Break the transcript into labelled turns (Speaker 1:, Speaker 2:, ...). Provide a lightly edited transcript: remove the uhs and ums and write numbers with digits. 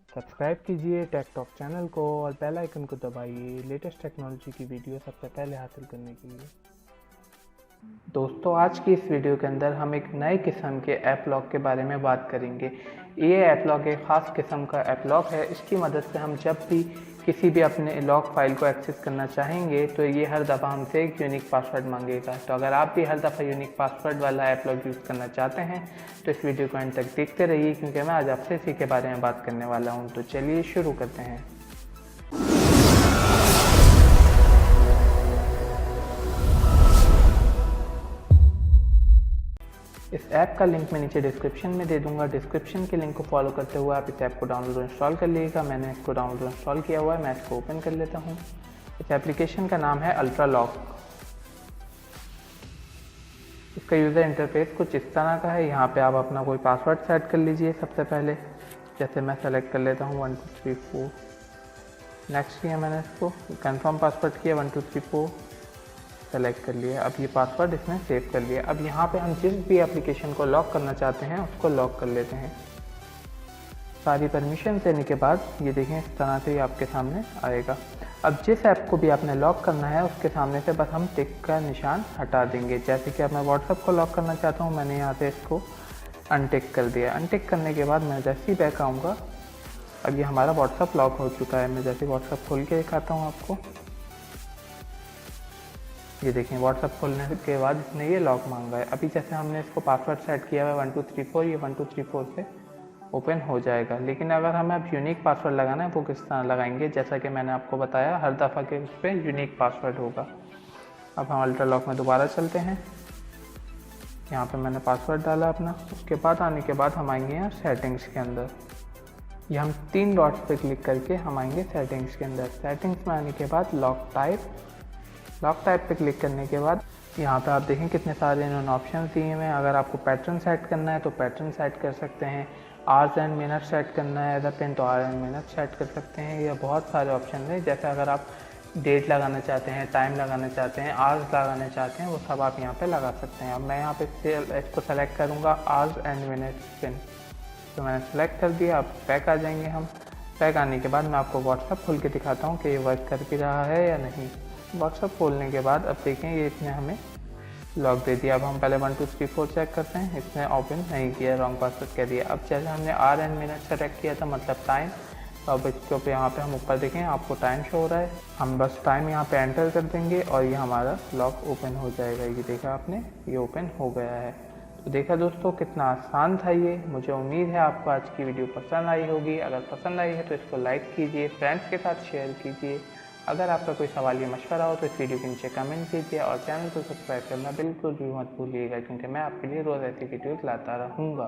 Speaker 1: Subscribe कीजिए take talk channel को और बेल आइकन को दबाइए लेटेस्ट टेक्नोलॉजी की वीडियो सबसे पहले हासिल करने के लिए। दोस्तों, आज की इस वीडियो के अंदर हम एक नए किस्म के ऐप लॉक के बारे में बात करेंगे। ये ऐप लॉक एक ख़ास किस्म का ऐप लॉक है। इसकी मदद से हम जब भी किसी भी अपने लॉक फाइल को एक्सेस करना चाहेंगे तो ये हर दफ़ा हमसे एक यूनिक पासवर्ड मांगेगा। तो अगर आप भी हर दफ़ा यूनिक पासवर्ड वाला ऐप लॉक यूज़ करना चाहते हैं तो इस वीडियो को एंड तक देखते रहिए, क्योंकि मैं आज आपसे इसी के बारे में बात करने वाला हूँ। तो चलिए शुरू करते हैं। इस ऐप का लिंक मैं नीचे डिस्क्रिप्शन में दे दूंगा। डिस्क्रिप्शन के लिंक को फॉलो करते हुए आप इस ऐप को डाउनलोड और इंस्टॉल कर लीजिएगा। मैंने इसको डाउनलोड और इंस्टॉल किया हुआ है। मैं इसको ओपन कर लेता हूँ। इस एप्लीकेशन का नाम है अल्ट्रा लॉक। इसका यूज़र इंटरफेस कुछ इस तरह का है। यहाँ पे आप अपना कोई पासवर्ड सेट कर लीजिए। सबसे पहले जैसे मैं सेलेक्ट कर लेता हूँ 1 2 3 4। नेक्स्ट किया मैंने इसको, कंफर्म पासवर्ड किया 1 2 3 4 सेलेक्ट कर लिया। अब ये पासवर्ड इसमें सेव कर लिया। अब यहाँ पे हम जिस भी एप्लीकेशन को लॉक करना चाहते हैं उसको लॉक कर लेते हैं। सारी परमिशन देने के बाद ये देखें इस तरह से ये आपके सामने आएगा। अब जिस ऐप को भी आपने लॉक करना है उसके सामने से बस हम टिक का निशान हटा देंगे। जैसे कि अब मैं व्हाट्सएप को लॉक करना चाहता हूँ, मैंने यहाँ से इसको अनटिक कर दिया। अनटिक करने के बाद मैं जैसे ही बैक आऊँगा, अब ये हमारा व्हाट्सएप लॉक हो चुका है। मैं जैसे व्हाट्सएप खोल के दिखाता हूँ आपको। ये देखें व्हाट्सएप खोलने के बाद इसने ये लॉक मांगा है। अभी जैसे हमने इसको पासवर्ड सेट किया हुआ है 1 2 3 4, ये 1 2 3 4 से ओपन हो जाएगा। लेकिन अगर हमें अब यूनिक पासवर्ड लगाना है वो किस तरह लगाएंगे, जैसा कि मैंने आपको बताया हर दफ़ा के उस पर यूनिक पासवर्ड होगा। अब हम अल्ट्रा लॉक में दोबारा चलते हैं। यहाँ पे मैंने पासवर्ड डाला अपना। उसके बाद आने के बाद हम आएंगे यहाँ सेटिंग्स के अंदर। ये हम 3 डॉट्स पे क्लिक करके हम आएंगे सेटिंग्स के अंदर। सेटिंग्स में आने के बाद लॉक टाइप पे क्लिक करने के बाद यहाँ पे आप देखें कितने सारे इन्होंने ऑप्शन दिए हुए हैं। अगर आपको पैटर्न सेट करना है तो पैटर्न सेट कर सकते हैं। आवर्स एंड मिनट सेट करना है एज अ पिन तो आवर एंड मिनट सेट कर सकते हैं। ये बहुत सारे ऑप्शन हैं। जैसे अगर आप डेट लगाना चाहते हैं, टाइम लगाना चाहते हैं, आवर्स लगाना चाहते हैं, वो सब आप यहाँ पे लगा सकते हैं। अब मैं यहाँ पे इसको सेलेक्ट करूँगा आवर्स एंड मिनट पिन, तो मैंने सेलेक्ट कर दिया। अब बैक आ जाएंगे हम। बैक आने के बाद मैं आपको व्हाट्सएप खोल के दिखाता हूँ कि ये वर्क कर भी रहा है या नहीं। व्हाट्सएप खोलने के बाद अब देखें ये इसने हमें लॉक दे दिया। अब हम पहले 1 2 3 4 चेक करते हैं। इसने ओपन नहीं किया, रॉन्ग पासवर्ड कह दिया। अब जैसे हमने आवर एंड मिनट सेलेक्ट किया था, मतलब टाइम, तो अब इसके ऊपर यहाँ पे हम ऊपर देखें आपको टाइम शो हो रहा है। हम बस टाइम यहाँ पे एंटर कर देंगे और ये हमारा लॉक ओपन हो जाएगा। ये देखा आपने, ये ओपन हो गया है। तो देखा दोस्तों कितना आसान था ये। मुझे उम्मीद है आपको आज की वीडियो पसंद आई होगी। अगर पसंद आई है तो इसको लाइक कीजिए, फ्रेंड्स के साथ शेयर कीजिए। अगर आपका कोई सवाल या मशवरा हो तो इस वीडियो के नीचे कमेंट कीजिए और चैनल को सब्सक्राइब करना बिल्कुल भी मत भूलिएगा, क्योंकि मैं आपके लिए रोज़ ऐसी वीडियोज़ लाता रहूँगा।